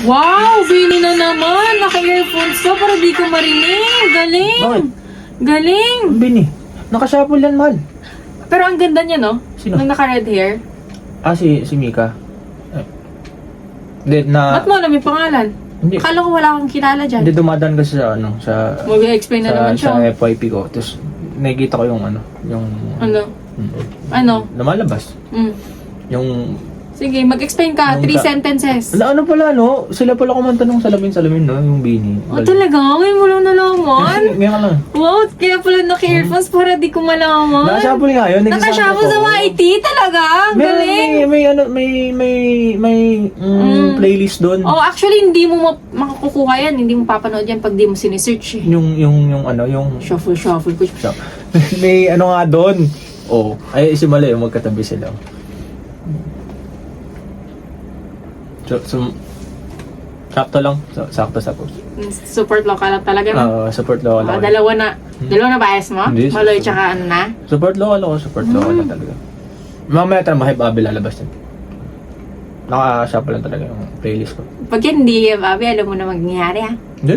Wow! Bini na naman! Naka-earphones to para di ko marinig. Galing! Bakit? Galing! Bini. Nakashuffle yan, mahal. Pero ang ganda niya, no? Sino? Nung naka-red hair. Ah, si Mika. Hindi, Ba't mo alam yung pangalan? Hindi. Akala ko wala kang kilala dyan. Hindi dumadaan kasi sa Mag-explain na naman siya. sa FYP ko. Tapos nakikita ko yung yung Ano? Mm. Ano? Lumalabas. Mm. Yung Sige, mag-explain ka. Nung 3 sa- sentences. ano pala no? Sila pala kumanta nung salamin no, yung Bini. Oh, talaga? Ngayon mo lang nalaman? Ngayon ka lang. Wow, kaya pala naka-earphones para di ko malaman. Nakashuffle nga yun. Nakashuffle sa YT talaga. Ang galing. May playlist doon. Oh, actually, hindi mo makakukuha yan. Hindi mo papanood yan pag di mo sinesearch eh. Yung Shuffle ko. so, may ano nga doon. Oh, ay si Mali, magkatabi sila. So, sakto lang. Sakto. Support local talaga na. Support local ako. Dalawa na bias mo? Hindi, Maloy support. tsaka ano na? Support local na talaga. Mamaya tayo mahib abi lalabas din. Naka-shuffle lang talaga yung playlist ko. Pag yan hindi, Bobby, alam mo na mangyayari ah. Hindi.